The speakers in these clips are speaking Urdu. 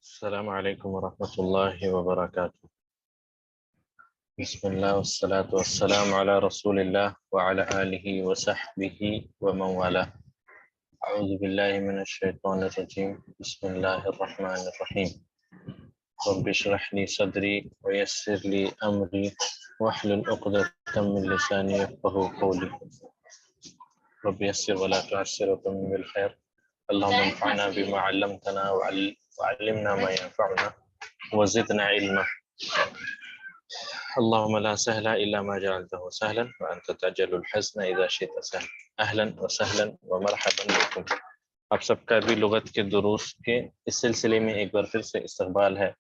السلام عليكم ورحمة الله وبركاته. بسم الله والصلاة والسلام على رسول الله وعلى آله وصحبه ومن والاه. أعوذ بالله من الشيطان الرجيم. بسم الله الرحمن الرحيم. رب اشرح لي صدري ويسر لي أمري واحلل عقدة من لساني يفقهوا قولي. رب يسر ولا تعسر وتمم بالخير. اللهم انفعنا بما علمتنا وعلمنا ما ينفعنا وزدنا علما. اللهم لا سهل إلا ما جعلته سهلا وأنت تجعل الحزن إذا شئت سهلا. أهلا وسهلا ومرحبا بكم. آپ سب کا بھی لغت کے دروس کے اس سلسلے میں ایک بار پھر سے استقبال ہے،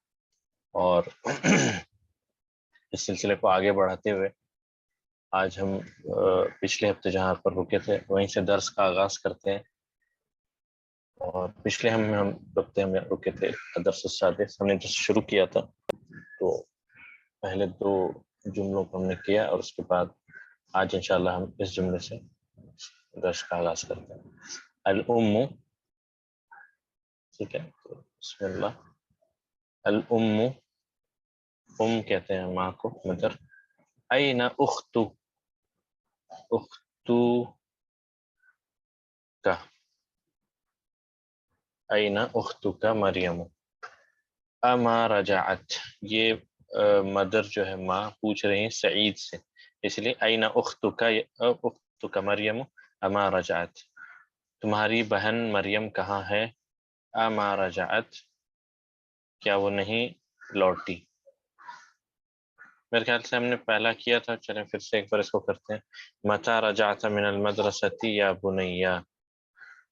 اور اس سلسلے کو آگے بڑھاتے ہوئے آج ہم پچھلے ہفتے جہاں پر رکے تھے وہیں سے درس کا آغاز کرتے ہیں. اور پچھلے ہفتے ہم رکے تھے درس السادس. ہم نے جس شروع کیا تھا تو پہلے دو جملوں کو ہم نے کیا، اور اس کے بعد آج انشاءاللہ ہم اس جملے سے درس کا آغاز کرتے ہیں. الام، ٹھیک ہے، تو بسم اللہ. الام، ام کہتے ہیں ماں کو، مدر. این اختو، اختو کا، این اختو کا مریم. اما رجعت، یہ مدر جو ہے ماں پوچھ رہی ہیں سعید سے، اس لیے این اختو کا مریم اما رجعت، تمہاری بہن مریم کہاں ہے؟ اما رجعت، کیا وہ نہیں لوٹی؟ میرے خیال سے ہم نے پہلا کیا تھا، چلیں پھر سے ایک بار اس کو کرتے ہیں. متی رجعت من المدرسۃ یا بنیا،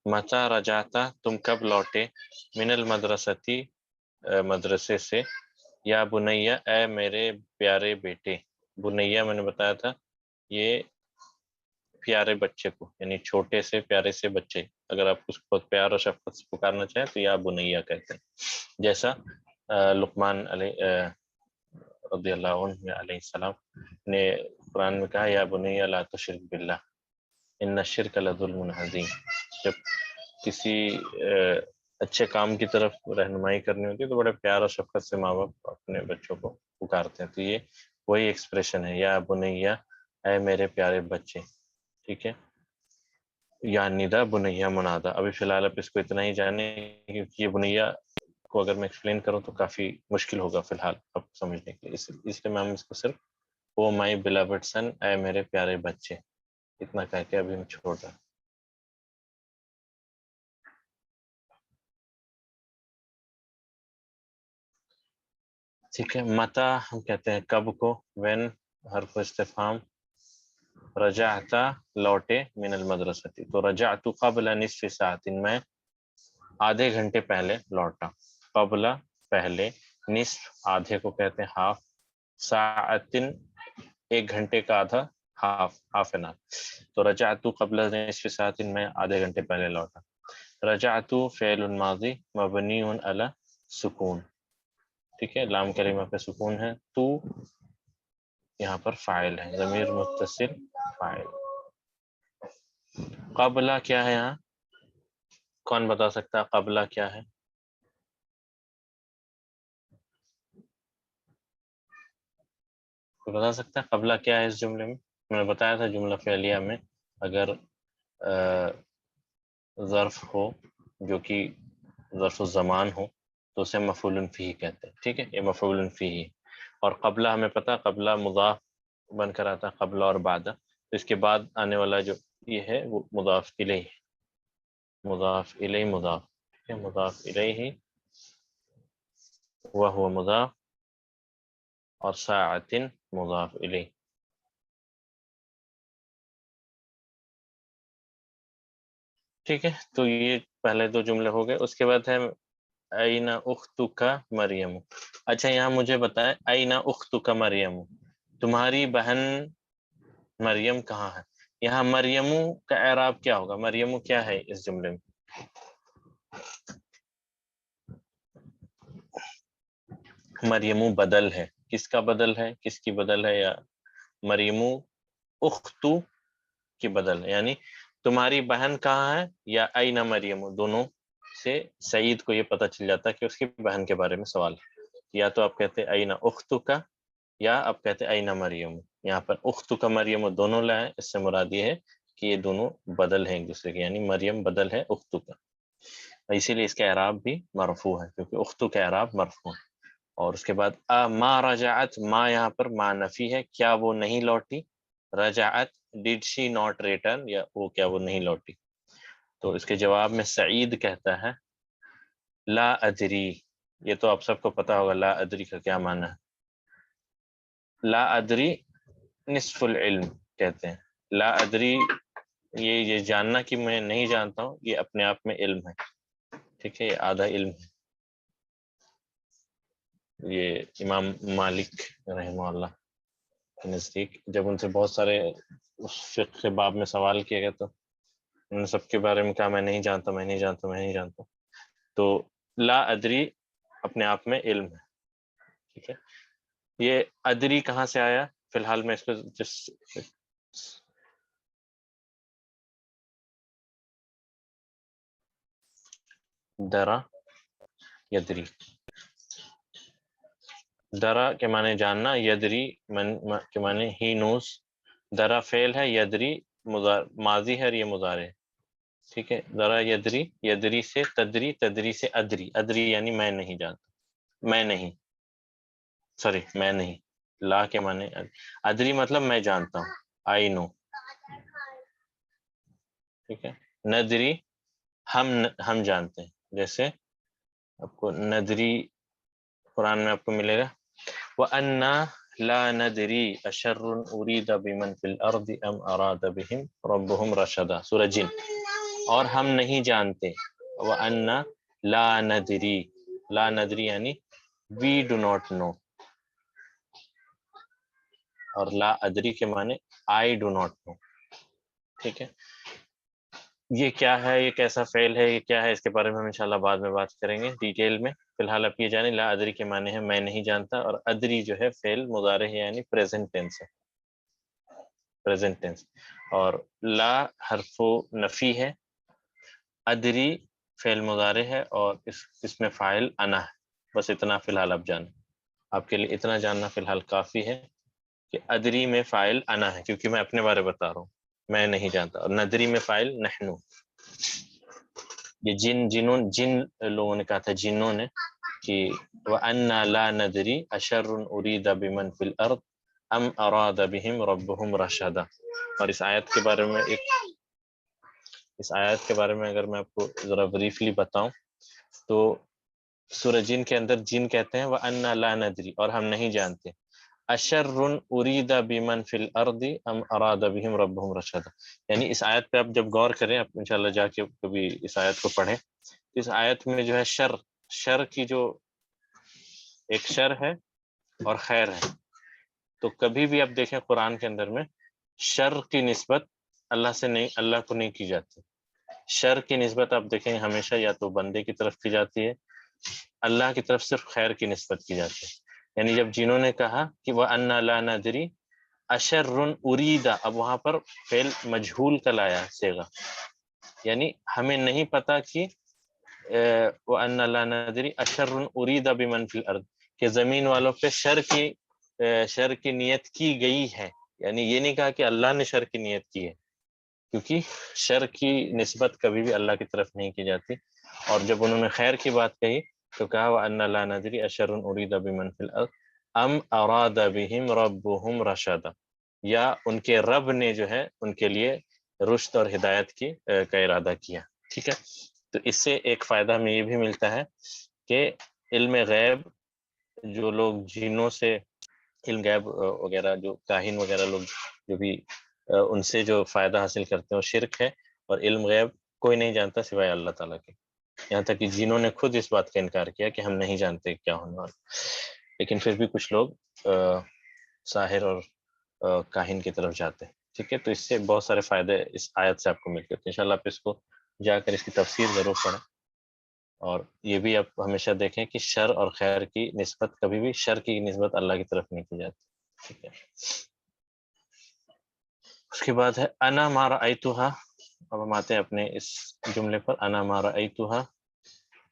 متی رجعت، تم کب لوٹے، من المدرسۃ، مدرسے سے، یا بنیا، اے میرے پیارے بیٹے. بنیا میں نے بتایا تھا یہ پیارے بچے کو، یعنی چھوٹے سے پیارے سے بچے، اگر آپ اس کو بہت پیار اور شفقت سے پکارنا چاہیں تو یا بنیا کہتے ہیں، جیسا لقمان رضی اللہ عنہ علیہ السلام نے قرآن میں کہا یا بنیا لا تشرک باللہ ان الشرک لظلم عظیم. جب کسی اچھے کام کی طرف رہنمائی کرنی ہوتی ہے تو بڑے پیار اور شفقت سے ماں باپ اپنے بچوں کو پکارتے ہیں، تو یہ وہی ایکسپریشن ہے، یا بنیا، اے میرے پیارے بچے. ٹھیک ہے، یا ندا بنیا منادا. ابھی فی الحال آپ اس کو اتنا ہی جانیں، کیونکہ یہ بنیا کو اگر میں ایکسپلین کروں تو کافی مشکل ہوگا فی الحال آپ کو سمجھنے کے لیے، اس لیے میں ہم اس کو صرف او مائی بلوڈ سن، اے میرے پیارے بچے، اتنا کہہ کے ابھی ہم چھوڑ رہے ہیں. ٹھیک ہے، متا ہم کہتے ہیں کب کو، وین حرف استفہام، رجعت لوٹے، من المدرسۃ، تو رجعت قبل نصف ساعت، میں آدھے گھنٹے پہلے لوٹا. قبل پہلے، نصف آدھے کو کہتے ہیں ہاف، ساعت ایک گھنٹے کا آدھا، ہاف این آور. تو رجعت قبل نصف ساعت، میں آدھے گھنٹے پہلے لوٹا. رجعت فعل ماضی مبنی علی سکون، ٹھیک ہے، لام کلمہ پہ سکون ہے. تو یہاں پر فاعل ہے، ضمیر متصل فاعل. قبلہ کیا ہے یہاں؟ کون بتا سکتا ہے قبلہ کیا ہے؟ کوئی بتا سکتا ہے قبلہ کیا ہے اس جملے میں؟ میں نے بتایا تھا جملہ فعلیہ میں اگر ظرف ہو جو کہ ظرف الزمان ہو تو اسے مفعول فیہ کہتے ہیں. ٹھیک ہے، یہ مفعول فیہ. اور قبلہ ہمیں پتہ، قبلہ مضاف بن کر آتا ہے، قبلہ اور بعد، اس کے بعد آنے والا جو یہ ہے وہ مضاف الیہ، مضاف الیہ مضاف، ٹھیک ہے، مضاف الیہ وہو مضاف، اور ساعت مضاف الیہ. ٹھیک ہے، تو یہ پہلے دو جملے ہو گئے. اس کے بعد ہے این اختک مریم. اچھا یہاں مجھے بتائیں این اختک مریم، تمہاری بہن مریم کہاں ہے؟ یہاں مریمو کا اعراب کیا ہوگا؟ مریمو کیا ہے اس جملے میں؟ مریمو بدل ہے، کس کا بدل ہے، کس کی بدل ہے؟ یا مریمو اختو کی بدل ہے، یعنی تمہاری بہن کہاں ہے، یا این مریم، دونوں سے سعید کو یہ پتہ چل جاتا کہ اس کی بہن کے بارے میں سوال ہے. یا تو آپ کہتے اینا اختکا یا آپ کہتے اینا مریم. یہاں پر اختکا مریم دونوں لائیں، اس سے مراد یہ ہے کہ یہ دونوں بدل ہیں ایک دوسرے کے، یعنی مریم بدل ہے اختکا. اسی لیے اس کا اعراب بھی مرفوع ہے کیونکہ اختو کا اعراب مرفوع ہے. اور اس کے بعد ما رجعت، ما یہاں پر ما نفی ہے، کیا وہ نہیں لوٹی. رجعت ڈیڈ شی ناٹ ریٹرن، یا وہ کیا وہ نہیں لوٹی. تو اس کے جواب میں سعید کہتا ہے لا ادری. یہ تو آپ سب کو پتا ہوگا لا ادری کا کیا معنی ہے. لا ادری نصف العلم کہتے ہیں. لا ادری یہ جاننا کہ میں نہیں جانتا ہوں، یہ اپنے آپ میں علم ہے. ٹھیک ہے، یہ آدھا علم ہے. یہ امام مالک رحمہ اللہ کے نزدیک جب ان سے بہت سارے اس فقہ کے باب میں سوال کیے گئے تو انہوں نے سب کے بارے میں کہا میں نہیں جانتا میں نہیں جانتا میں نہیں جانتا. تو لا ادری اپنے آپ میں علم ہے. ٹھیک ہے، یہ ادری کہاں سے آیا؟ فی الحال میں اس کو درا یدری، درا کے معنی جاننا، یدری کے معنی ہی نوز. درا فعل ہے، یدری ماضی ہے اور یہ مضارع ہے. ٹھیک ہے، درا یدری، یدری سے تدری، تدری سے ادری، ادری یعنی میں نہیں جانتا، میں نہیں، سوری میں نہیں. لا کے معنی ادری مطلب میں جانتا ہوں، آئی نو. ٹھیک ہے، ندری ہم جانتے ہیں. جیسے آپ کو ندری قرآن میں آپ کو ملے گا وَأَنَّا لَا نَدْرِي أَشَرٌ أُرِيدَ بِمَنْ فِي الْأَرْضِ أَمْ أَرَادَ بِهِمْ رَبُّهُمْ رَشَدًا، سورہ جن. اور ہم نہیں جانتے، وَأَنَّا لَا نَدْرِي، لا ندری یعنی we do not know. اور لا ادری کے معنی I do not know. ٹھیک ہے، یہ کیا ہے، یہ کیسا فعل ہے، یہ کیا ہے، اس کے بارے میں ہم انشاءاللہ بعد میں بات کریں گے ڈیٹیل میں. فی الحال آپ یہ جانیں لا ادری کے معنی ہے میں نہیں جانتا، اور ادری جو ہے فعل مضارع ہے یعنی پریزنٹ ٹینس ہے، پریزنٹ ٹینس. اور لا حرف نفی ہے، ادری فعل مضارع ہے، اور اس میں فاعل انا ہے. بس اتنا فی الحال آپ جانیں، آپ کے لیے اتنا جاننا فی الحال کافی ہے کہ ادری میں فاعل انا ہے کیونکہ میں اپنے بارے بتا رہا ہوں، میں نہیں جانتا. اور ندری میں فاعل نحنو. یہ جن لوگوں نے کہا تھا، جنوں نے، کہ وَأَنَّا لَا نَدْرِي أَشَرٌ أُرِيدَ بِمَنْ فِي الْأَرْضِ أَمْ أَرَادَ بِهِمْ رَبُّهُمْ رَشَدًا. اور اس آیت کے بارے میں اگر میں آپ کو ذرا بریفلی بتاؤں تو سورہ جن کے اندر جن کہتے ہیں وَأَنَّا لَا نَدْرِي، اور ہم نہیں جانتے، أَشَرٌ أُرِيدَ بِمَنْ فِي الْأَرْضِ أَمْ أَرَادَ بِهِمْ رَبُّهُمْ رَشَدًا. یعنی اس آیت پہ آپ جب غور کریں، آپ انشاءاللہ جا کے کبھی اس آیت کو پڑھیں، اس آیت میں جو ہے شر کی جو ایک شر ہے اور خیر ہے. تو کبھی بھی آپ دیکھیں قرآن کے اندر میں شر کی نسبت اللہ کو نہیں کی جاتی. شر کی نسبت آپ دیکھیں ہمیشہ یا تو بندے کی طرف کی جاتی ہے، اللہ کی طرف صرف خیر کی نسبت کی جاتی ہے. یعنی جب جنہوں نے کہا کہ وَأَنَّا لَا نَدْرِي أَشَرٌ أُرِيدَ، اب وہاں پر فعل مجہول کا لایا صیغہ، یعنی ہمیں نہیں پتا کہ وَأَنَّا لَا نَدْرِي أَشَرٌ أُرِيدَ بِمَنْ فِي الْأَرْضِ کہ زمین والوں پہ شر کی نیت کی گئی ہے. یعنی یہ نہیں کہا کہ اللہ نے شر کی نیت کی ہے، کیونکہ شر کی نسبت کبھی بھی اللہ کی طرف نہیں کی جاتی. اور جب انہوں نے خیر کی بات کہی تو کہا وَأَنَّا لَا نَدْرِي أَشَرٌ أُرِيدَ بِمَنْ فِي الْأَرْضِ أَمْ أَرَادَ بِهِمْ رَبُّهُمْ رَشَدًا، یا ان کے رب نے جو ہے ان کے لیے رشد اور ہدایت کا ارادہ کیا. ٹھیک ہے، تو اس سے ایک فائدہ ہمیں یہ بھی ملتا ہے کہ علم غیب جو لوگ جنوں سے علم غیب وغیرہ جو کاہن وغیرہ لوگ جو بھی ان سے جو فائدہ حاصل کرتے ہیں وہ شرک ہے. اور علم غیب کوئی نہیں جانتا سوائے اللہ تعالیٰ کے، یہاں تک کہ جنہوں نے خود اس بات کا انکار کیا کہ ہم نہیں جانتے کیا ہونے والا. لیکن پھر بھی کچھ لوگ ساحر اور کاہن کی طرف جاتے ہیں. ٹھیک ہے، تو اس سے بہت سارے فائدے اس آیت سے آپ کو ملتے ہیں. انشاءاللہ آپ اس کو جا کر اس کی تفسیر ضرور پڑھیں. اور یہ بھی آپ ہمیشہ دیکھیں کہ شر اور خیر کی نسبت کبھی بھی شر کی نسبت اللہ کی طرف نہیں کی جاتی. ٹھیک ہے، اس کے بعد ہے انا ما رأیتها. اب ہم آتے ہیں اپنے اس جملے پر، انا ما رأیتها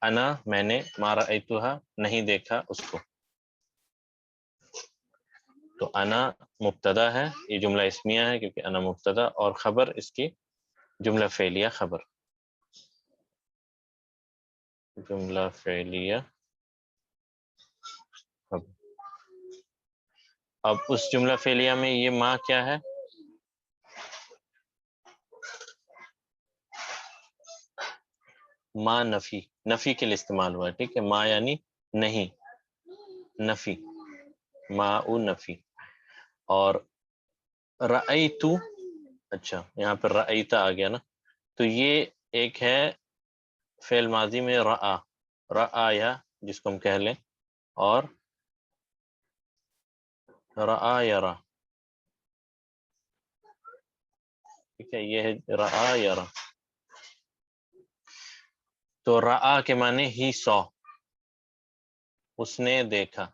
انا میں نے، ما رأیتها نہیں دیکھا اس کو. تو انا مبتدا ہے، یہ جملہ اسمیہ ہے کیونکہ انا مبتدا، اور خبر اس کی جملہ فعلیہ خبر. جملہ فعلیہ خبر. اب اس جملہ فعلیہ میں یہ ما کیا ہے؟ ما نفی، نفی کے لیے استعمال ہوا ہے. ٹھیک ہے، ما یعنی نہیں، نفی، ما او نفی. اور رأیتو، اچھا یہاں پر رأیتا آ گیا نا، تو یہ ایک ہے فعل ماضی میں رآ، رآیا جس کو ہم کہہ لیں، اور رآ یرا. ٹھیک ہے، یہ ہے رآ یرا. تو رآ کے معنی ہی سو، اس نے دیکھا.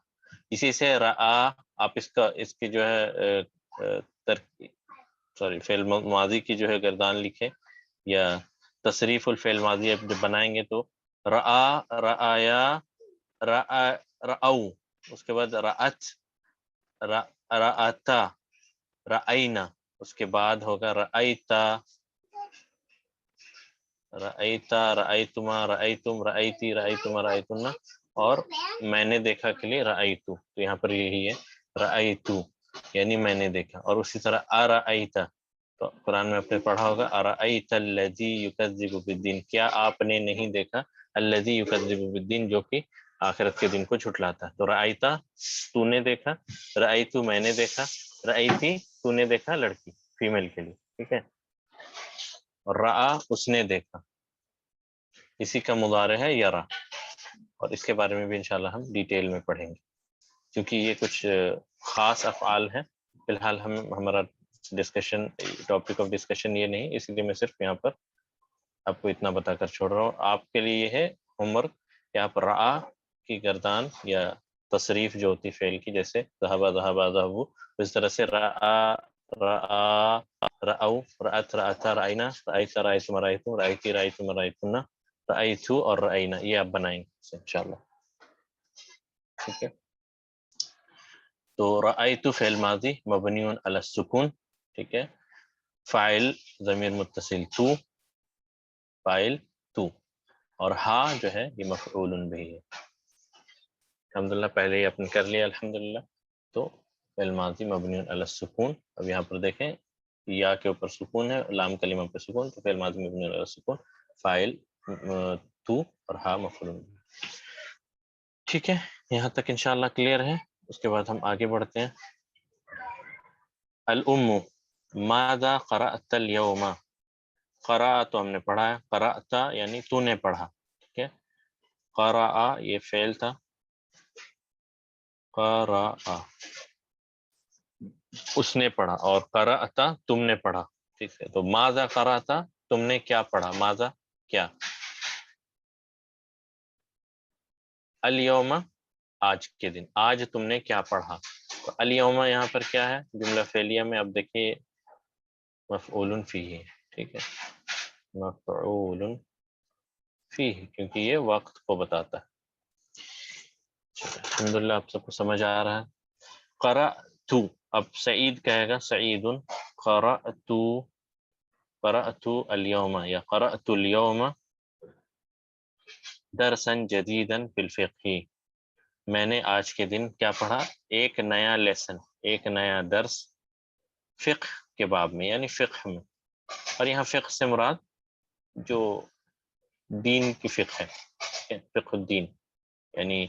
اسی سے رآ آپ اس کی جو ہے فعل ماضی کی جو ہے گردان لکھے یا تصریف الفعل ماضی اب جب بنائیں گے تو رآ، رآیا، رآؤ، اس کے بعد رأت، رآتا، رأینا، اس کے بعد ہوگا رأیتا، رأیتا، رأیتما، رأیتم، رأیتی، رأیتما، رأیتن، اور میں نے دیکھا کے لیے رأیتو. تو یہاں پر یہی ہے رأیتو یعنی میں نے دیکھا. اور اسی طرح ارأیتا، تو قرآن میں آپ نے پڑھا ہوگا ارأیت الذی یکذب بالدین، کیا آپ نے نہیں دیکھا الذی یکذب بالدین، جو کہ آخرت کے دن کو جھٹلاتا ہے. تو رأیتا تو نے دیکھا، رأیتو میں نے دیکھا، رأیتی تو نے دیکھا لڑکی فیمیل کے لیے. ٹھیک ہے، اور رآ اس نے دیکھا، اسی کا مضارع ہے یرا. اور اس کے بارے میں بھی انشاءاللہ ہم ڈیٹیل میں پڑھیں گے کیونکہ یہ کچھ خاص افعال ہیں. فی الحال ہمارا ڈسکشن، ٹاپک آف ڈسکشن یہ نہیں، اس لیے میں صرف یہاں پر آپ کو اتنا بتا کر چھوڑ رہا ہوں. آپ کے لیے یہ ہے ہوم ورک کہ آپ رآ کی گردان یا تصریف جو ہوتی فعل کی، جیسے ذهب ذهب ذهبوا، اس طرح سے رآ، رآ، رأو، رأت، رأتا، رأینا، رأیت، رأیتم، رأیتم، رأیتی، رأیتم، رأیتن، رأیتو اور رأینا، یہ آپ بنائیں گے انشاءاللہ. ٹھیک ہے، تو رأیت فعل ماضی مبنی علی السکون. ٹھیک ہے، فاعل ضمیر متصل تو، فاعل تو، اور ہا جو ہے یہ مفعول بھی ہے. الحمدللہ پہلے ہی اپنے کر لیا الحمدللہ. تو فعل ماضی مبنی علی السکون. اب یہاں پر دیکھیں یا کے اوپر سکون ہے، لام کلمہ پر سکون، تو فعل ماضی مبنی علی السکون، فاعل تو اور ہا مفعول. ٹھیک ہے، یہاں تک انشاءاللہ کلیئر ہے. اس کے بعد ہم آگے بڑھتے ہیں. الام ماذا قرأت اليوم، قرأ تو ہم نے پڑھا ہے، قرأت یعنی تو نے پڑھا. ٹھیک ہے، قرأ یہ فعل تھا، قرأ اس نے پڑھا، اور قرأت تم نے پڑھا. ٹھیک ہے، تو ماذا قرأت تم نے کیا پڑھا، ماذا کیا، الیوم آج کے دن، آج تم نے کیا پڑھا. تو الیوم یہاں پر کیا ہے جملہ فعلیہ میں، اب دیکھیے مفعول فیہ. ٹھیک ہے، مفعول فیہ کیونکہ یہ وقت کو بتاتا ہے. الحمدللہ آپ سب کو سمجھ آ رہا ہے. قرأت، اب سعید کہے گا سعید، قرأت اليوم یا قرأت اليوم درسا جدیدا فی الفقہ، میں نے آج کے دن کیا پڑھا، ایک نیا لیسن، ایک نیا درس فقہ کے باب میں یعنی فقہ میں. اور یہاں فقہ سے مراد جو دین کی فقہ ہے، فقہ الدین یعنی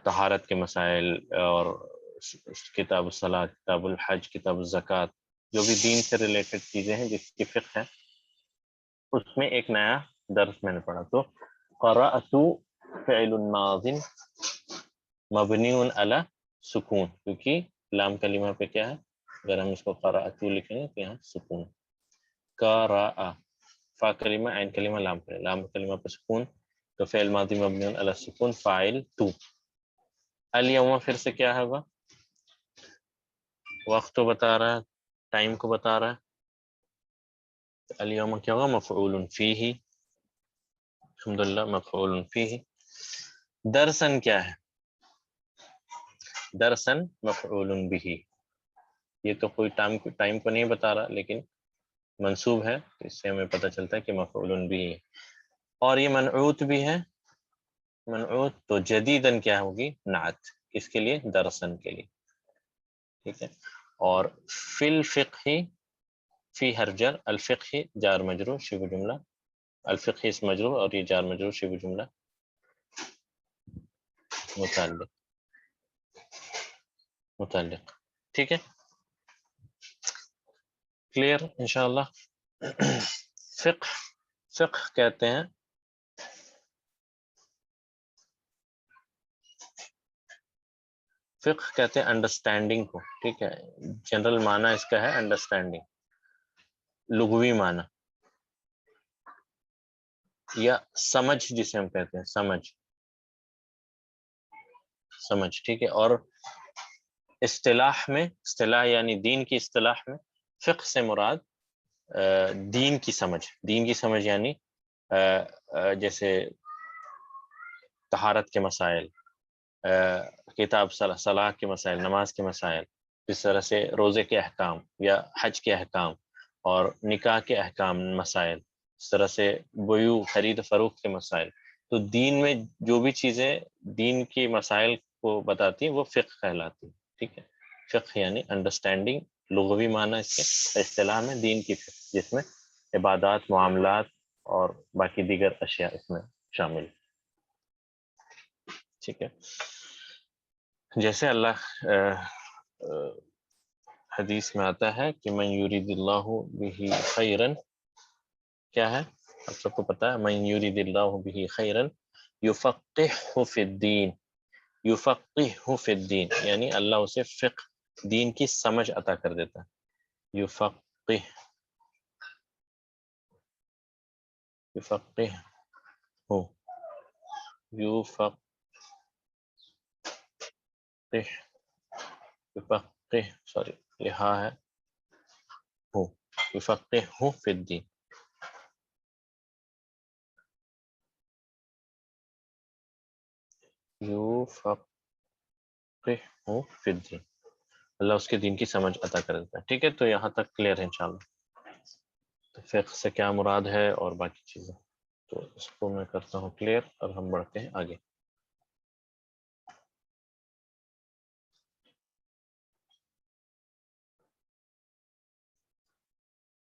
طہارت کے مسائل، اور کتاب الصلاۃ، کتاب الحج، کتاب الزکوٰۃ، جو بھی دین سے ریلیٹڈ چیزیں ہیں جس کی فقہ ہے، اس میں ایک نیا درس میں نے پڑھا. تو قرأت فعل ماض مبنی علی سکون، کیونکہ لام کلمہ پہ کیا ہے، اگر ہم اس کو قرأت لکھیں گے تو یہاں سکون. قرأ فا کلمہ عین کلمہ لام پہ، لام کلمہ پہ سکون، تو فعل ماضی مبنی علی السکون، فاعل تو. الیوم پھر سے کیا ہوگا، وقت کو بتا رہا ہے، ٹائم کو بتا رہا ہے. الیوم کیا ہوگا، مفعول فیہ. الحمدللہ مفعول فیہ. درسن کیا ہے؟ درسن مفعول به. یہ تو کوئی ٹائم کو نہیں بتا رہا لیکن منصوب ہے، تو اس سے ہمیں پتہ چلتا ہے کہ مفعول به ہے. اور یہ منعوت بھی ہے. منعوت تو جدیدن کیا ہوگی؟ نعت. کس کے لیے؟ درسن کے لیے. ٹھیک ہے. اور فی الفقہ، فی حرجر، الفقہ جار مجرور شبہ جملہ، الفقہ اس مجرور اور یہ جار مجرور شبہ جملہ متعلق. ٹھیک ہے، کلیئر انشاءاللہ. فقہ کہتے ہیں فقہ کہتے ہیں انڈرسٹینڈنگ کو. ٹھیک ہے، جنرل معنی اس کا ہے انڈرسٹینڈنگ. لغوی معنی یا سمجھ جسے ہم کہتے ہیں، سمجھ. ٹھیک ہے. اور اصطلاح یعنی دین کی اصطلاح میں فقہ سے مراد دین کی سمجھ یعنی جیسے طہارت کے مسائل، کتاب صلاح کے مسائل، نماز کے مسائل، اس طرح سے روزے کے احکام یا حج کے احکام اور نکاح کے احکام مسائل، اس طرح سے بیوع خرید فروخت کے مسائل. تو دین میں جو بھی چیزیں دین کے مسائل کو بتاتی ہیں وہ فقہ کہلاتی ہیں. ٹھیک ہے، فقہ یعنی انڈرسٹینڈنگ، لغوی معنی اس کے، اصطلاح میں دین کی فقہ، جس میں عبادات، معاملات اور باقی دیگر اشیاء اس میں شامل. ٹھیک ہے، جیسے اللہ حدیث میں آتا ہے کہ من یرید اللہ بہ خیرا، کیا ہے آپ سب کو پتا ہے؟ من یرید اللہ بہ خیرا یفقہہ فی الدین. یفقہہ فی الدین یعنی اللہ اسے فقہ، دین کی سمجھ عطا کر دیتا ہے. یفقہہ یفقہہ یفقہہ سوری یہاں ہے ہو، یفقہہ فی الدین. یفقہہ فی الدین، اللہ اس کے دین کی سمجھ عطا کر دیتا ہے. ٹھیک ہے، تو یہاں تک کلیئر ہے انشاءاللہ. تو فقہ سے کیا مراد ہے اور باقی چیزیں، تو اس کو میں کرتا ہوں کلیئر اور ہم بڑھتے ہیں آگے.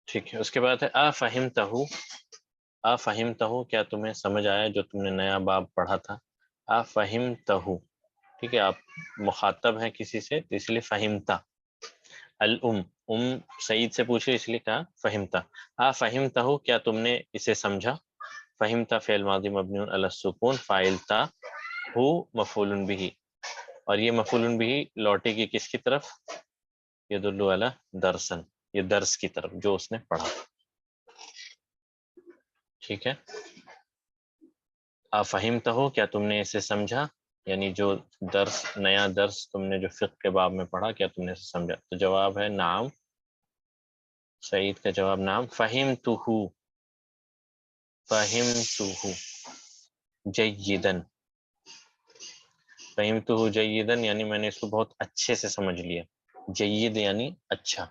ٹھیک ہے، اس کے بعد ہے افہمتہ، افہمتہ کیا تمہیں سمجھ آیا جو تم نے نیا باب پڑھا تھا؟ افہمتہ. ٹھیک ہے، آپ مخاطب ہیں کسی سے تو اس لیے فہمتہ. ام سعید سے پوچھے اس لیے کہا فہمتہ. افہمتہ کیا تم نے اسے سمجھا؟ فہمتہ فعل ماضی مبنی علی السکون، فاعل تا، ہو مفعول به، اور یہ مفعول به لوٹے گی کس کی طرف؟ یدل علی درسن، یہ درس کی طرف جو اس نے پڑھا. ٹھیک ہے، افہمتہ کیا تم نے اسے سمجھا، یعنی جو درس، نیا درس تم نے جو فقہ کے باب میں پڑھا کیا تم نے اسے سمجھا؟ تو جواب ہے نعم. سعید کا جواب نعم. فہمتہ، فہمتہ جیدن، فہمتہ جیدن یعنی میں نے اس کو بہت اچھے سے سمجھ لیا. جید یعنی اچھا.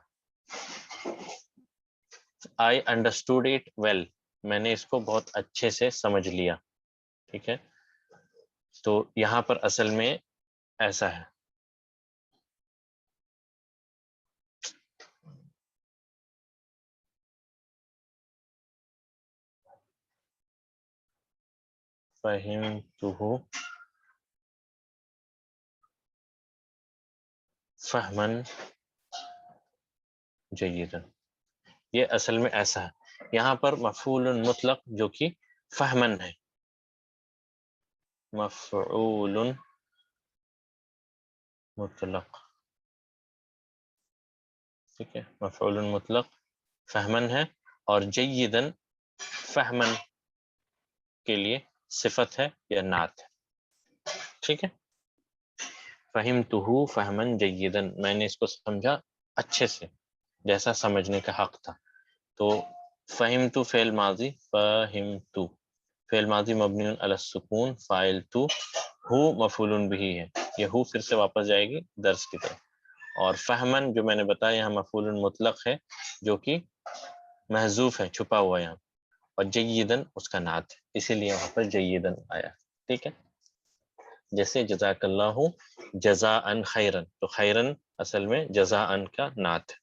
I understood it well، میں نے اس کو بہت اچھے سے سمجھ لیا. ٹھیک ہے، تو یہاں پر اصل میں ایسا ہے، فہمتہ فہما جیدا، یہ اصل میں ایسا ہے. یہاں پر مفعول مطلق جو کہ فہمن ہے، مفعول مطلق. ٹھیک ہے، مفعول مطلق فہمن ہے، اور جیدن فہمن کے لیے صفت ہے یا نعت ہے. ٹھیک ہے، فہمتہ فہمن جیدن، میں نے اس کو سمجھا اچھے سے جیسا سمجھنے کا حق تھا. تو فہمتو فعل ماضی، فہمتو فعل ماضی مبنی علی السکون فاعل تو ہو مفعول بہ ہے، یہ ہو پھر سے واپس جائے گی درس کی طرف، اور فہمن جو میں نے بتایا یہاں مفعول مطلق ہے جو کہ محذوف ہے، چھپا ہوا یہاں، اور جیدن اس کا نعت ہے، اسی لیے وہاں پر جیدن آیا، ٹھیک ہے. جیسے جزاک اللہ جزاء خیرن، تو خیرن اصل میں جزاء کا نعت ہے،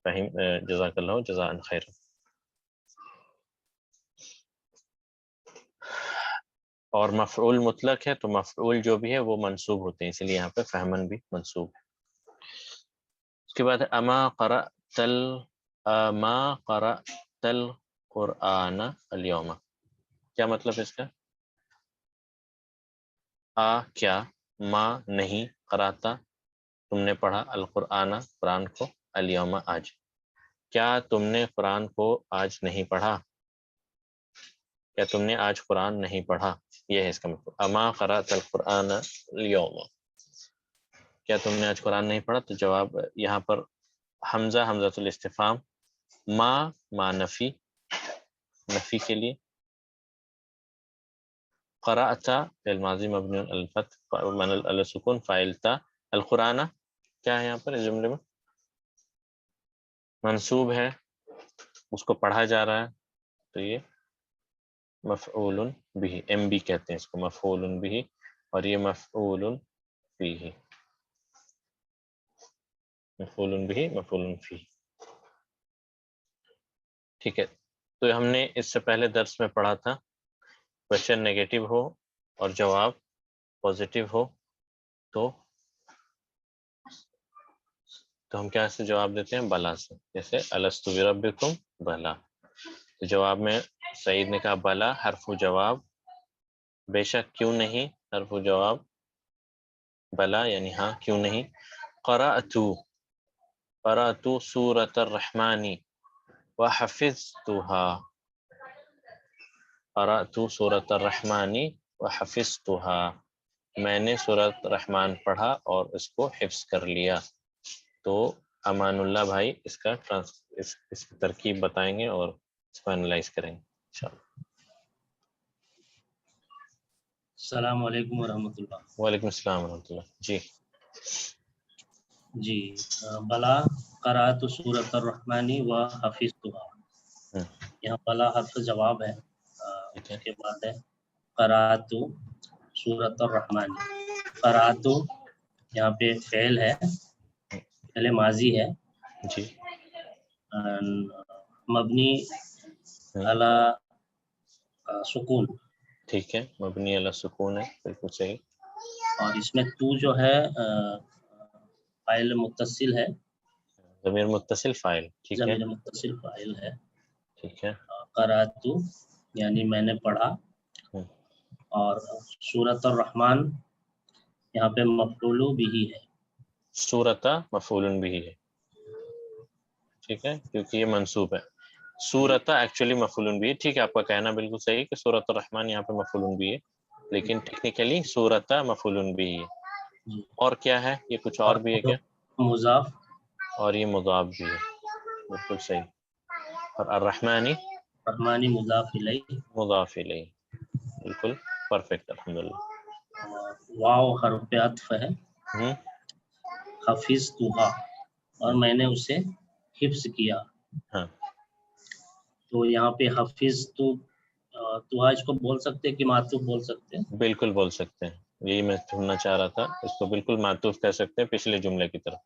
فہم جزاک اللہ جزاء خیرن. اور مفعول مطلق ہے تو مفعول جو بھی ہے وہ منصوب ہوتے ہیں، اس لیے یہاں پہ فہمن بھی منصوب ہے. اس کے بعد اما قرأت القرآن اليوم، کیا مطلب ہے اس کا؟ کیا، ما نہیں، قراتا تم نے پڑھا، القرآن قرآن کو، الیوم آج، کیا تم نے قرآن کو آج نہیں پڑھا، کیا تم نے آج قرآن نہیں پڑھا، یہ ہے اس کا مطلب. اما قرأت القرآن اليوم، کیا تم نے آج قرآن نہیں پڑھا، تو جواب یہاں پر حمزہ الاستفہام، ما نفی کے لیے، قرأت فعل ماضی مبنی علی الفتح علی السکون فاعل تا، القرآن کیا ہے یہاں پر اس جملے میں؟ منصوب ہے، اس کو پڑھا جا رہا ہے، تو یہ مفعول بھی، ایم بی کہتے ہیں اس کو، مفعول بھی، اور یہ مفعول فیہ، مفعول بھی مفعول فیہ. ٹھیک ہے، تو ہم نے اس سے پہلے درس میں پڑھا تھا کوشچن نیگیٹو ہو اور جواب پازیٹیو ہو تو ہم کیا سے جواب دیتے ہیں؟ بلا سے، جیسے الستو بربکم بلا، تو جواب میں سعید نے کہا بلا حرف جواب، بے شک کیوں نہیں حرف جواب، بلا یعنی ہاں کیوں نہیں. قرأت سورۃ الرحمن وحفظتها، قرأت سورۃ الرحمن وحفظتها، میں نے سورۃ رحمان پڑھا اور اس کو حفظ کر لیا. تو امان اللہ بھائی اس کی ترکیب بتائیں گے اور اس کو انالائز کریں گے انشاءاللہ. السلام علیکم ورحمۃ اللہ. وعلیکم السلام ورحمۃ اللہ. جی بلا قرأت سورۃ الرحمن و حفظتها، یہاں بلا حرف جواب ہے، اس کے بعد ہے قرأت سورۃ الرحمن. قرأت یہاں پہ فعل ہے، فعل ماضی ہے، جی مبنی علی سکون، ٹھیک ہے، مبنی علی سکون ہے، بالکل صحیح. اور اس میں تو جو ہے فاعل متصل ہے، ضمیر متصل فاعل، ٹھیک ہے ضمیر متصل فاعل ہے. ٹھیک ہے. قرأت یعنی میں نے پڑھا، اور سورۃ الرحمن یہاں پہ مفعول بھی ہے، سورۃ مفعول بھی ہے، ٹھیک ہے کیونکہ یہ منصوب ہے. سورۃ ایکچولی مفعول بھی ہے، ٹھیک ہے آپ کا کہنا بالکل صحیح کہ سورۃ الرحمن یہاں پہ مفعول بھی ہے، لیکن ٹیکنیکلی سورۃ مفعول بھی ہے. اور کیا ہے یہ؟ کچھ اور بھی ہے کیا؟ مضاف، اور یہ مضاف بھی ہے، بالکل صحیح. اور الرحمانی رحمانی مضاف الیہ، مضاف الیہ، بالکل پرفیکٹ الحمدللہ. واو حرف عطف ہے، حفظتها، اور میں نے اسے حفظ کیا. ہاں تو یہاں پہ حفظ تو اس کو بول سکتے کہ معطوف بول سکتے ہیں. بالکل بول سکتے ہیں، یہی میں سننا چاہ رہا تھا، اس کو بالکل معطوف کہہ سکتے ہیں پچھلے جملے کی طرف.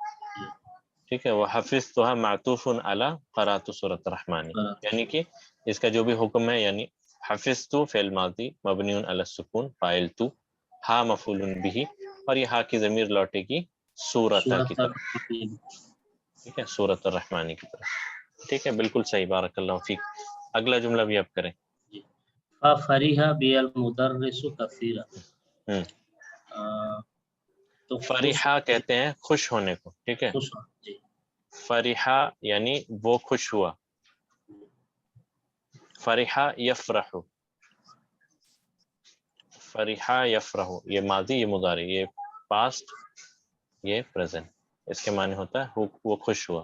ٹھیک ہے، وہ حفظتها معطوف علی قرأت سورۃ الرحمن، یعنی کہ اس کا جو بھی حکم ہے، یعنی حفظت فعل ماضی مبنی علی السکون فاعل تو، ہا مفعول بھی، اور یہ ہا کی ضمیر لوٹے گی سورۃ کی طرف، ٹھیک ہے سورۃ الرحمن کی طرف. ٹھیک ہے بالکل صحیح، بارک اللہ فیک. اگلا جملہ بھی آپ کریں. فَفَرِحَ بِهَا الْمُدَرِّسُ كَثِيرًا، تو فرحہ کہتے ہیں خوش ہونے کو، ٹھیک ہے. خوش، جی فرحہ یعنی وہ خوش ہوا، فرحہ یفرح، فرحہ یفرح، یہ ماضی یہ مضارع، یہ پاسٹ یہ پریزنٹ، اس کے معنی ہوتا ہے وہ خوش ہوا.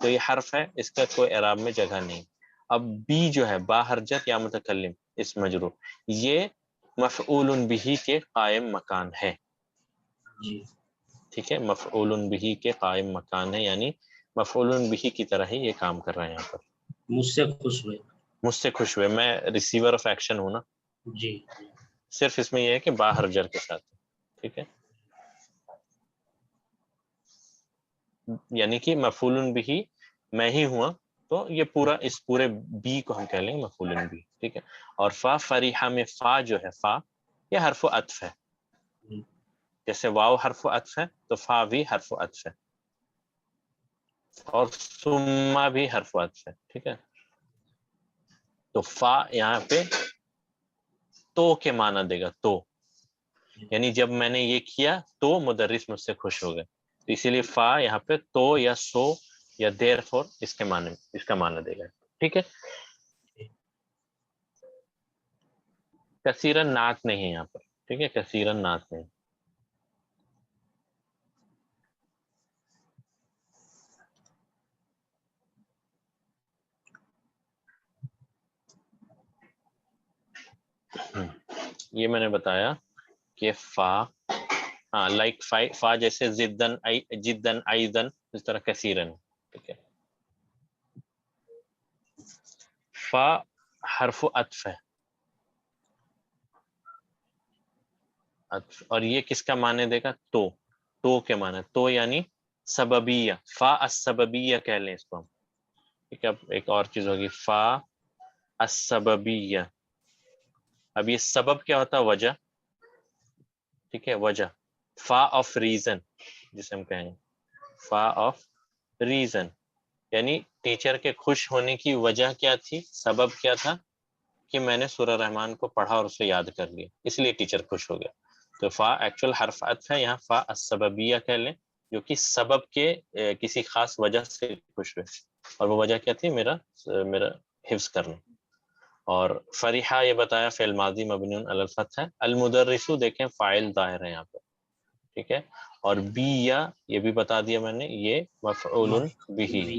تو یہ حرف ہے، اس کا کوئی اعراب میں جگہ نہیں. اب بی جو ہے با حرجت یا متکلم اس مجرور، یہ مفعول بہ کے قائم مکان ہے. جی ٹھیک ہے، مفعول بہ کے قائم مکان ہے، یعنی مفعول بہ کی طرح ہی یہ کام کر رہا ہے یہاں پر. مجھ سے خوش ہوئے. مجھ سے خوش ہوئے، میں ریسیور آف ایکشن ہوں نا. جی صرف اس میں یہ ہے کہ باہر جر کے ساتھ. ٹھیک ہے، یعنی کہ مفعول بہ میں ہی ہوا، تو یہ پورا اس پورے بی کو ہم کہہ لیں گے مفعول بہ. ٹھیک ہے، اور فا فریحہ میں فا جو ہے، فا یہ حرف و عطف ہے. جیسے واو حرف و عطف ہے تو فا بھی حرف و عطف ہے، اور ثم بھی حرف و عطف ہے. ٹھیک ہے، تو فا یہاں پہ تو کے معنی دے گا، تو یعنی جب میں نے یہ کیا تو مدرس مجھ سے خوش ہو گئے، تو اسی لیے فا یہاں پہ تو یا سو یا دیر فور اس کے معنی، اس کا معنی دے گا. ٹھیک ہے، کثیرن نعت نہیں ہے یہاں پر. ٹھیک ہے، کثیرن نعت نہیں. یہ میں نے بتایا کہ فا، ہاں لائک فا جیسے زدن جدن ایدن، اس طرح کثیرن. ٹھیک ہے، فا حرف عطف ہے، اور یہ کس کا معنی دے گا؟ تو کے معنی، تو یعنی سببیہ، فا السببیہ کہہ لیں اس کو ہم. ٹھیک ہے، اب ایک اور چیز ہوگی فا السببیہ. اب یہ سبب کیا ہوتا ہے؟ وجہ. ٹھیک ہے، وجہ. فا آف ریزن جسے ہم کہیں گے، فا آف ریزن، یعنی ٹیچر کے خوش ہونے کی وجہ کیا تھی، سبب کیا تھا کہ میں نے سورہ رحمان کو پڑھا اور اسے یاد کر لیا، اس لیے ٹیچر خوش ہو گیا. تو فا ایکچوئل حرف عطف ہے، یہاں فا السببیہ کہہ لیں، جو کہ سبب کے کسی خاص وجہ سے خوش ہوئے، اور وہ وجہ کیا تھی؟ میرا حفظ کرنا. اور فریحہ یہ بتایا فعل ماضی مبنی علی الفتح ہے. المدرسو دیکھیں فاعل ظاہر ہے یہاں پہ. ٹھیک ہے، اور بی یا یہ بھی بتا دیا میں نے، یہ مفعول بہ.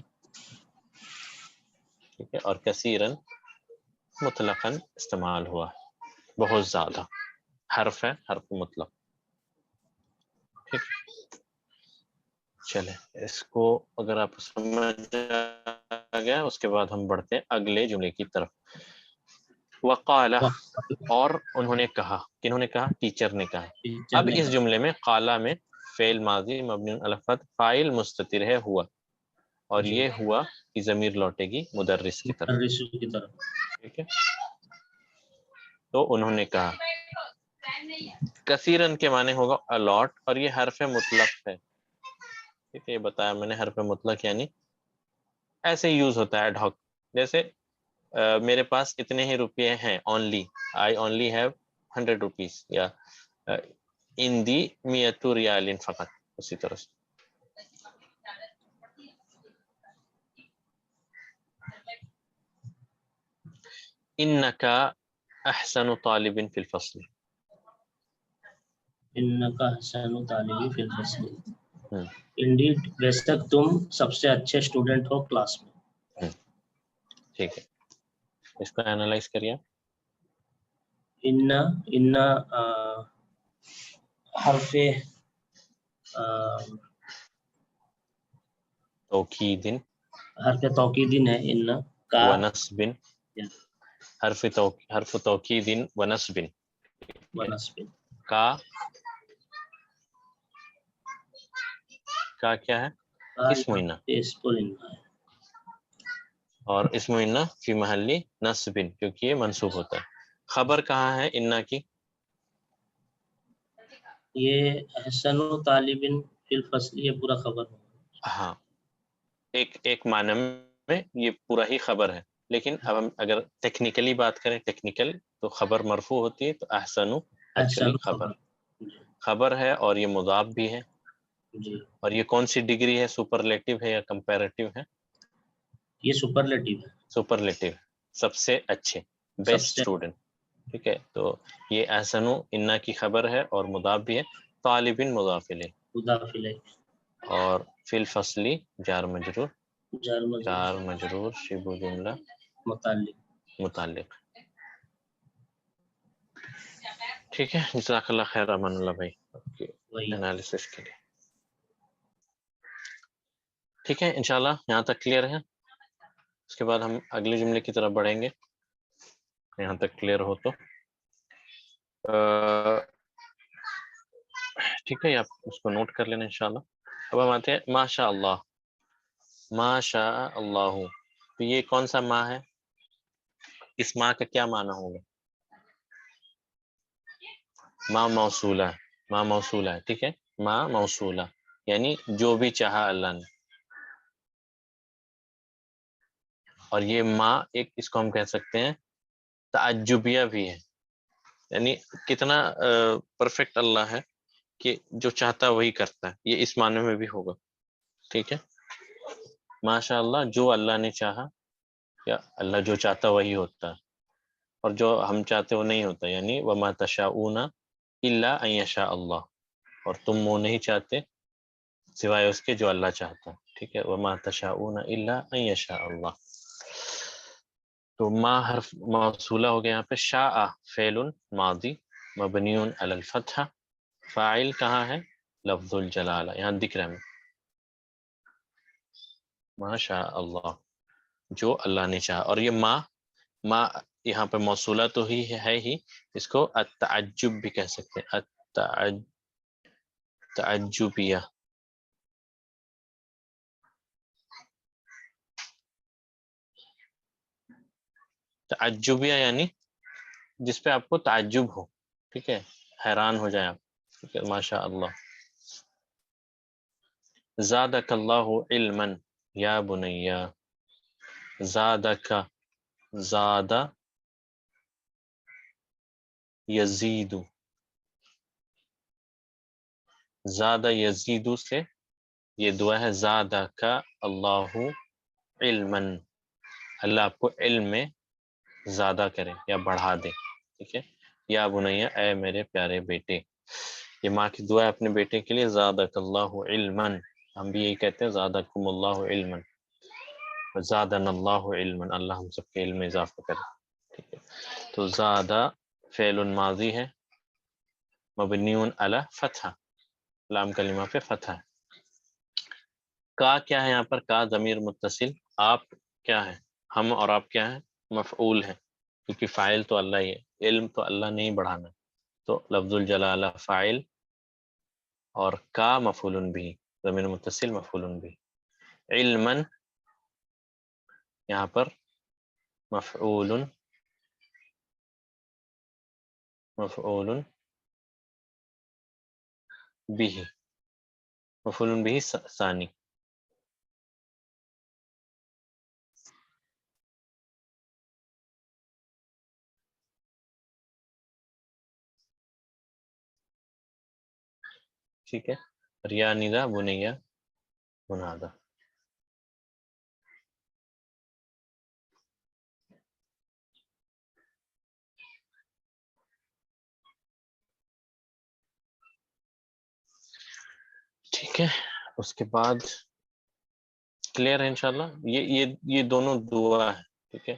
ٹھیک ہے، اور کثیرن مطلقاً استعمال ہوا، بہت زیادہ. حرف ہے، حرف مطلق. ٹھیک، چلے اس کو اگر آپ سمجھ آ گیا، اس کے بعد ہم بڑھتے ہیں اگلے جملے کی طرف. وقال، اور انہوں نے کہا. کنہوں نے کہا؟ ٹیچر نے کہا. اب اس جملے میں قالا میں فعل ماضی مبنی علی الفتح، فاعل مستتر ہے ہوا، اور یہ ہوا کی ضمیر لوٹے گی مدرس کی طرف. ٹھیک ہے، تو انہوں نے کہا. کثیرن کے معنی ہوگا الاٹ، اور یہ حرف مطلق ہے. ٹھیک ہے، یہ بتایا میں نے، حرف مطلق یعنی ایسے یوز ہوتا ہے ایڈ ہاک. جیسے میرے پاس اتنے ہی روپے ہیں، only I only have 100 rupees, یا ان دی 100 ریال فقط، اسی طرح سے. انکا احسن طالب فی الفصل، انکا احسن طالب فی الفصل. انڈیڈ، ویسے تک تم سب سے اچھے اسٹوڈنٹ ہو کلاس میں. ٹھیک ہے، اس کو اینالائز کریے. ان حرف توکید، حرف توکید ہے. ان کا ونصب، حرف توکید ونصب. ونصب، کا کیا ہے؟ اسم انہ، اور اسم انہ فی محلی نصب، کیونکہ یہ منصوب ہوتا ہے. خبر کہاں ہے انہ کی؟ یہ احسن طالب فی الفصل، یہ پورا خبر ہے. ہاں، ایک معنی میں یہ پورا ہی خبر ہے، لیکن اب ہم اگر ٹیکنیکلی بات کریں، ٹیکنیکل تو خبر مرفوع ہوتی ہے، تو احسن ایکچولی خبر ہے، اور یہ مضاف بھی ہے. اور یہ کون سی ڈگری ہے؟ سپرلیٹو ہے یا کمپیریٹو ہے؟ یہ سپرلیٹو ہے. سپرلیٹو، سب سے اچھے، بیسٹ اسٹوڈنٹ. ٹھیک ہے، تو یہ احسن انہ کی خبر ہے اور مضاف بھی ہے. طالب مضاف الیہ، اور فی الفصل جار مجرور جار مجرور جار مجرور شبہ جملہ متعلق. متعلق. ٹھیک ہے، جزاک اللہ خیر امان اللہ بھائی آپ کے وہی انالیسس کے لیے. ٹھیک ہے انشاءاللہ یہاں تک کلیئر ہے. اس کے بعد ہم اگلے جملے کی طرف بڑھیں گے. یہاں تک کلیئر ہو تو ٹھیک ہے، آپ اس کو نوٹ کر لینا انشاءاللہ. اب ہم آتے ہیں ماشاء اللہ. ماشاء اللہ، تو یہ کون سا ما ہے؟ اس ما کا کیا معنی ہوگا؟ ما موصولہ. ما موصولہ ہے، ٹھیک ہے، ما موصولہ یعنی جو بھی چاہا اللہ نے. اور یہ ما ایک اس کو ہم کہہ سکتے ہیں تعجبیہ بھی ہے، یعنی کتنا پرفیکٹ اللہ ہے کہ جو چاہتا وہی کرتا ہے، یہ اس معنی میں بھی ہوگا. ٹھیک ہے، ماشاء اللہ جو اللہ نے چاہا، یا اللہ جو چاہتا وہی ہوتا ہے، اور جو ہم چاہتے وہ نہیں ہوتا، یعنی وما تشاؤون الا ان یشاء اللہ، اور تم وہ نہیں چاہتے سوائے اس کے جو اللہ چاہتا ہے. ٹھیک ہے، وما تشاؤون الا ان یشاء اللہ. تو ما حرف موصولہ ہو گیا یہاں پہ. شاء فعل ماضی مبنی علی الفتح. فاعل کہاں ہے؟ لفظ الجلالہ، یہاں دکھ رہا ہے ما شاء اللہ، جو اللہ نے چاہا. اور یہ ما یہاں پہ موصولہ تو ہی ہے ہی، اس کو التعجب بھی کہہ سکتے ہیں، التعجبیہ. تعجبیہ یعنی جس پہ آپ کو تعجب ہو، ٹھیک ہے، حیران ہو جائیں آپ. ٹھیک ہے، ماشاء اللہ. زادک اللہ علما یا بنیا. زادک، زاد یزید، زاد یزید سے یہ دعا ہے. زادک اللہ علما، اللہ آپ کو علم میں زیادہ کرے یا بڑھا دے. ٹھیک ہے، یا بنیا اے میرے پیارے بیٹے. یہ ماں کی دعا ہے اپنے بیٹے کے لیے. زادک اللہ علما، ہم بھی یہی کہتے ہیں زادکم اللہ علما، زادنا اللہ علما، اللہ ہم سب کے علم میں اضافہ کرے. ٹھیک ہے، تو زادہ فعل ماضی ہے مبنی علی فتح، لام کلمہ پہ فتح ہے. کا کیا ہے یہاں پر؟ کا ضمیر متصل. آپ کیا ہے؟ ہم اور آپ کیا ہیں؟ مفعول ہیں، کیونکہ فاعل تو اللہ ہی ہے، علم تو اللہ نے ہی بڑھانا ہے. تو لفظ الجلالہ فاعل اور کا مفعول بھی، ضمیر متصل مفعول بھی. علما یہاں پر مفعول بھی، مفعول بھی ثانی. ٹھیک ہے، ریا ندا بنیا منادا. ٹھیک ہے، اس کے بعد کلیئر ہے انشاءاللہ. یہ دونوں دعا ہے. ٹھیک ہے،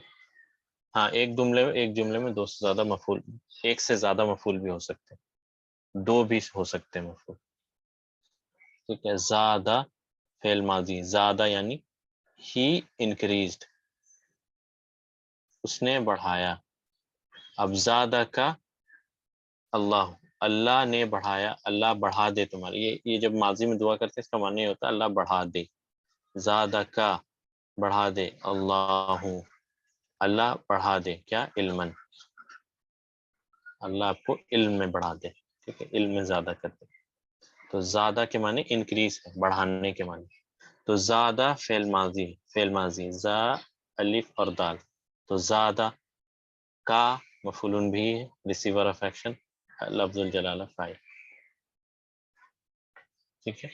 ہاں ایک جملے میں دو سے زیادہ مفعول، ایک سے زیادہ مفعول بھی ہو سکتے ہیں، دو بھی ہو سکتے ہیں مفعول. ٹھیک ہے، زیادہ فعل ماضی، زیادہ یعنی ہی انکریزڈ، اس نے بڑھایا. اب زیادہ کا اللہ، اللہ نے بڑھایا، اللہ بڑھا دے تمہارے. یہ جب ماضی میں دعا کرتے ہیں اس کا معنی یہ ہوتا ہے اللہ بڑھا دے. زیادہ کا بڑھا دے، اللہ اللہ بڑھا دے کیا؟ علما، اللہ آپ کو علم میں بڑھا دے. ٹھیک ہے، علم میں زیادہ کر دے. تو زیادہ کے معنی انکریز ہے، بڑھانے کے معنی. تو زیادہ فعل ماضی زا الف اور دال. تو زیادہ کا مفعول بھی ہے، ریسیور آف ایکشن لفظ الجلالہ فاعل. ٹھیک ہے،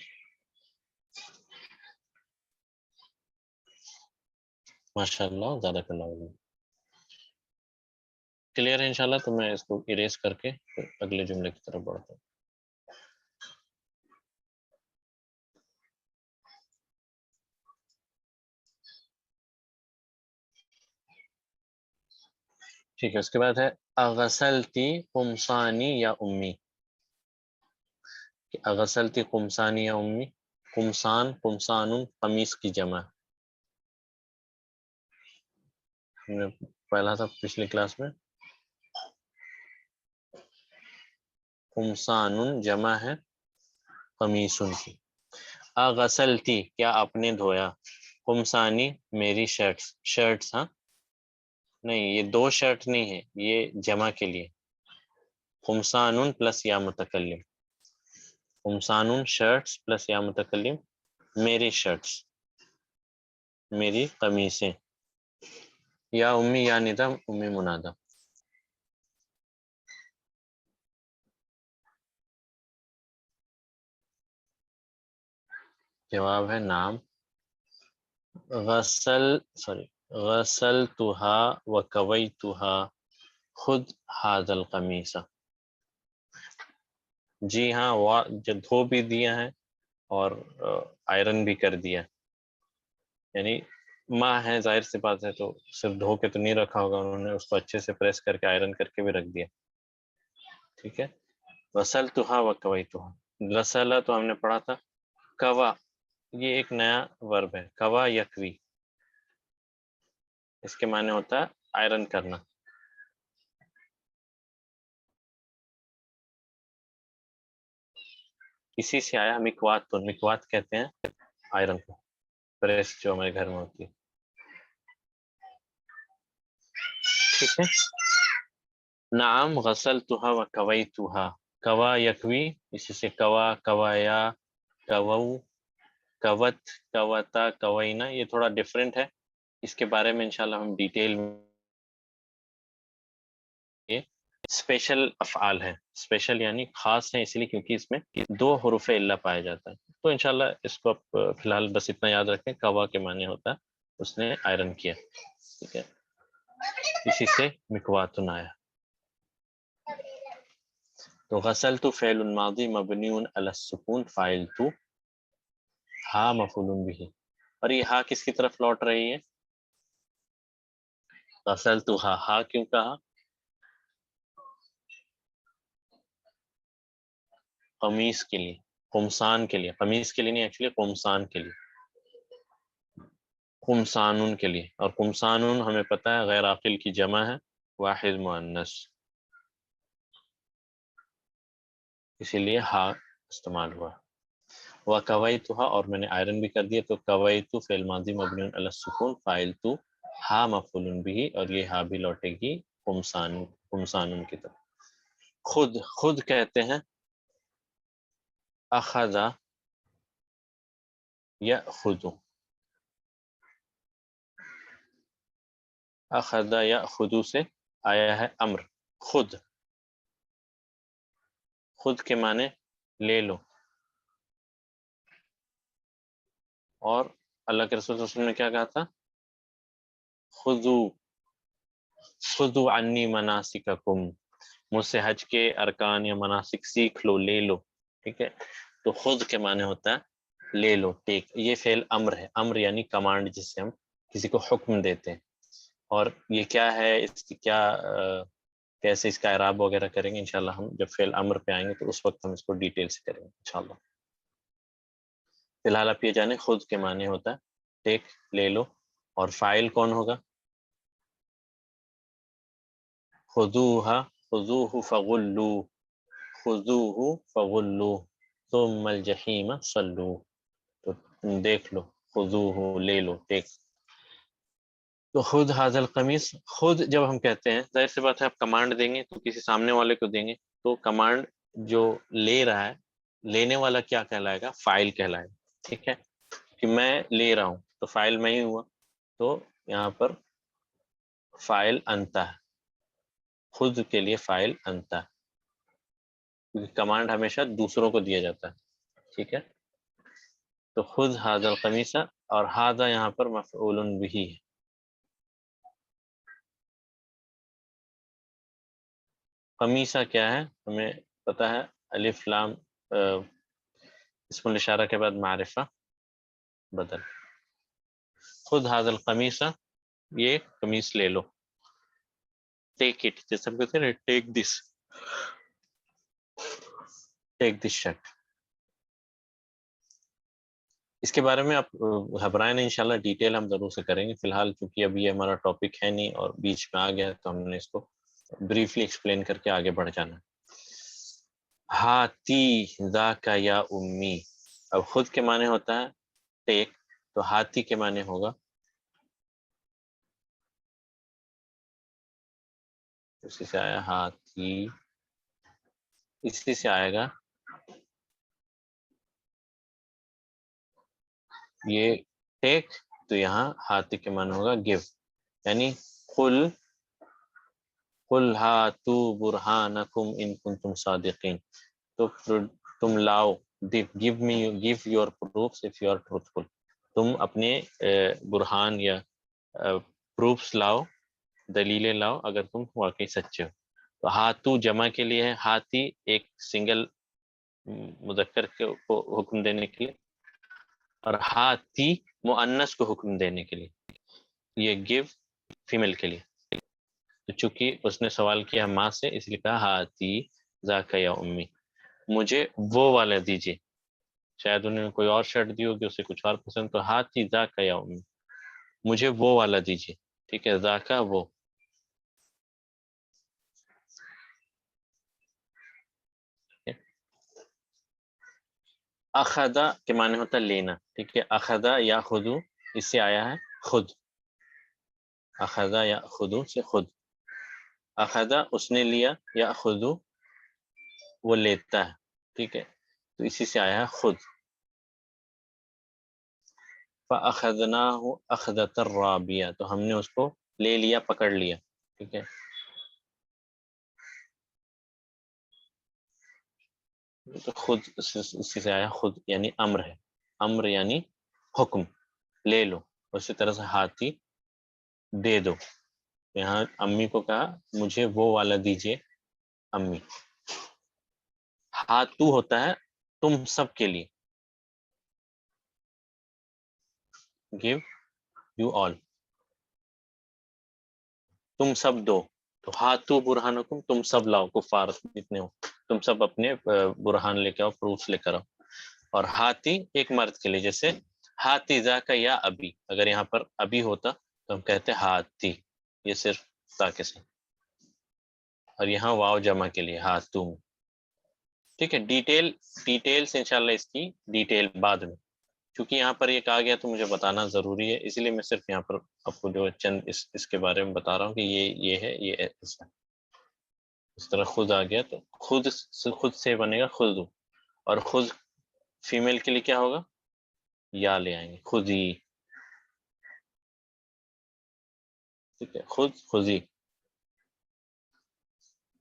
ماشاء اللہ زیادہ اللہ. کلیئر ہے انشاءاللہ. تو میں اس کو اریز کر کے پھر اگلے جملے کی طرف بڑھتا ہوں. ٹھیک ہے، اس کے بعد ہے اغسلتی قمصانی یا امی. اغسلتی قمصانی یا امی، قمصان قمصان قمیص کی جمع. ہم نے پہلا تھا پچھلی کلاس میں. قمصان جمع ہے قمیصن کی. اغسلتی کیا آپ نے دھویا، قمصانی میری شرٹس. شرٹس ہاں نہیں، یہ دو شرٹ نہیں ہے، یہ جمع کے لیے. قمصان پلس یا متکلم، قمصان شرٹس پلس یا متکلم، میری شرٹس میری قمیصیں. یا امی یا ندم امی منادہ. جواب ہے نام. غسلتها وکویتها خود هذا القمیص. جی ہاں، جو دھو بھی دیا ہے اور آئرن بھی کر دیا. یعنی ماں ہے، ظاہر سی بات ہے، تو صرف دھو کے تو نہیں رکھا ہوگا انہوں نے، اس کو اچھے سے پریس کر کے آئرن کر کے بھی رکھ دیا. ٹھیک ہے. غسلتها وکویتها. غسلا تو ہم نے پڑھا تھا. کوا یہ ایک نیا ورب ہے، کوا یکوی. اس کے معنی ہوتا ہے آئرن کرنا. اسی سے آیا مکوات. تو مکوات کہتے ہیں آئرن کو، پریس جو ہمارے گھر میں ہوتی ہے. ٹھیک ہے. نعم غسلتها وکویتها. کوا یکوی، اسی سے کوا کوایا کوو کوت کوتا کوینا، یہ تھوڑا ڈفرینٹ ہے. اس کے بارے میں انشاءاللہ ہم ڈیٹیل میں. اسپیشل افعال ہے، اسپیشل یعنی خاص ہے اس لیے کیونکہ اس میں دو حروف علہ پایا جاتا ہے. تو انشاءاللہ اس کو آپ فی الحال بس اتنا یاد رکھیں، کوا کے معنی ہوتا ہے اس نے آئرن کیا. ٹھیک ہے. اسی سے مکواتن آیا. تو غسلت فعل ماضی مبنی علی السکون، فاعل تو، ہا مفعول به. اور یہ ہا کس کی طرف لوٹ رہی ہے؟ غسلتها. ہا کیوں کہا؟ قمیص کے لیے، قمصان کے لیے. قمیص کے لیے نہیں، ایکچولی قمصان کے لیے، قمصان کے لیے. اور قمصان ہمیں پتہ ہے غیر عاقل کی جمع ہے، واحد مؤنث، اسی لیے ہا استعمال ہوا. وَكَوَيْتُهَا، اور میں نے آئرن بھی کر دیا. تو کویت فعل ماضی مبنی علی السکون، فاعل تو، ہا مفعول به، اور یہ ہا بھی لوٹے گی قمصان قمصان کی طرف. خود خود کہتے ہیں اخذ یأخذ. اخذ یأخذ سے آیا ہے امر. خود، خود کے معنی لے لو. اور اللہ کے رسول صلی اللہ علیہ وسلم نے کیا کہا تھا؟ خذوا عنی مناسککم، مجھ سے حج کے ارکان یا مناسک سیکھ لو، لے لو. ٹھیک ہے. تو خود کے معنی ہوتا ہے لے لو، ٹیک. یہ فعل امر ہے، امر یعنی کمانڈ، جس سے ہم کسی کو حکم دیتے ہیں. اور یہ کیا ہے، اس کی کیا کیسے اس کا اعراب وغیرہ کریں گے انشاءاللہ ہم جب فعل امر پہ آئیں گے، تو اس وقت ہم اس کو ڈیٹیل سے کریں گے انشاءاللہ. فی الحال آپ یہ جانیں خود کے معنی ہوتا ہے ٹیک، لے لو. اور فاعل کون ہوگا؟ خذوها خذوه فغلوا، خذوه فغلوا ثم الجحیم صلوا. تو دیکھ لو، خذوه لے لو، ٹیک. تو خود هذا القمیص، خود جب ہم کہتے ہیں ظاہر سی بات ہے آپ کمانڈ دیں گے تو کسی سامنے والے کو دیں گے، تو کمانڈ جو لے رہا ہے، لینے والا کیا کہلائے گا؟ فاعل کہلائے گا. ٹھیک ہے. کہ میں لے رہا ہوں تو فاعل میں ہی ہوا، تو یہاں پر فاعل انت ہے، خود کے لیے فاعل انت ہے، کیونکہ کمانڈ ہمیشہ دوسروں کو دیا جاتا ہے. ٹھیک ہے. تو خود هذا القمیص، اور هذا یہاں پر مفعول به ہے. قمیصہ کیا ہے ہمیں پتہ ہے، الف لام اسم الاشارہ کے بعد معرفہ بدل. خود هذا القمیص، یہ قمیص لے لو. ٹیک اٹ، جیسے ہم کہتے ہیں ٹیک دس شرٹ. اس کے بارے میں آپ گھبرائیں نہیں، انشاءاللہ ڈیٹیل ہم ضرور سے کریں گے. فی الحال چونکہ ابھی یہ ہمارا ٹاپک ہے نہیں اور بیچ میں آ گیا تو ہم نے اس کو بریفلی ایکسپلین کر کے آگے بڑھ جانا. ہاتی ذاک یا امی، اب خود کے معنی ہوتا ہے ٹیک، تو ہاتی کے معنی ہوگا اسی سے آیا ہاتی، اسی سے آئے گا یہ ٹیک، تو یہاں ہاتی کے معنی ہوگا گیو، یعنی قل ہاتو برہانکم ان کنتم صادقین، تو تم لاؤ، give your proofs if you are truthful، تم اپنے برہان یا پروفس لاؤ، دلیلیں لاؤ اگر تم واقعی سچے ہو. تو ہاتو جمع کے لیے ہے، ہاتی ایک سنگل مذکر کو حکم دینے کے لیے، اور ہاتی مؤنث کو حکم دینے کے لیے، یہ گیو فیمیل کے لیے. تو چونکہ اس نے سوال کیا ماں سے، اس لیے کہا ہاتی ذاک یا امی، مجھے وہ والا دیجیے. شاید انہوں نے کوئی اور شرٹ دی ہوگی، اسے کچھ اور پسند، تو ہاتی ذاک یا امی، مجھے وہ والا دیجیے. ٹھیک ہے، ذاکا وہ. اخذا کے معنی ہوتا ہے لینا. ٹھیک ہے، اخذا یا خودو، اس سے آیا ہے خود، اخذا یا خودو سے خود. اخذا اس نے لیا، یا خودو وہ لیتا ہے. ٹھیک ہے، تو اسی سے آیا ہے خود. فَأَخَذْنَاهُ أَخْذَةً رَّابِيَةً، تو ہم نے اس کو لے لیا، پکڑ لیا. ٹھیک ہے، تو خود اسی سے آیا خود، یعنی امر ہے، امر یعنی حکم، لے لو. اسی طرح سے ہاتھی دے دو، یہاں امی کو کہا مجھے وہ والا دیجیے امی. ہاتھو ہوتا ہے تم سب کے لیے، give you all، تم سب دو. تو ہاتھو برہانکم، تم سب لاؤ، کفار جتنے ہو تم سب اپنے برہان لے کے آؤ، پروفس لے کر آؤ. اور ہاتھی ایک مرد کے لیے، جیسے ہاتھی ذاک یا ابی، اگر یہاں پر ابی ہوتا تو ہم کہتے ہاتھی، یہ صرف تاکہ سے. اور یہاں واو جمع کے لیے ہاتھو. ٹھیک ہے، ڈیٹیلز انشاءاللہ اس کی ڈیٹیل بعد میں، چونکہ یہاں پر یہ کہا گیا تو مجھے بتانا ضروری ہے، اس لیے میں صرف یہاں پر آپ کو جو چند اس کے بارے میں بتا رہا ہوں کہ یہ ہے، یہ ایسا. اس طرح خود آ گیا تو خود سے بنے گا خود، اور خود فیمیل کے لیے کیا ہوگا، یا لے آئیں گے، خودی. ٹھیک ہے، خودی.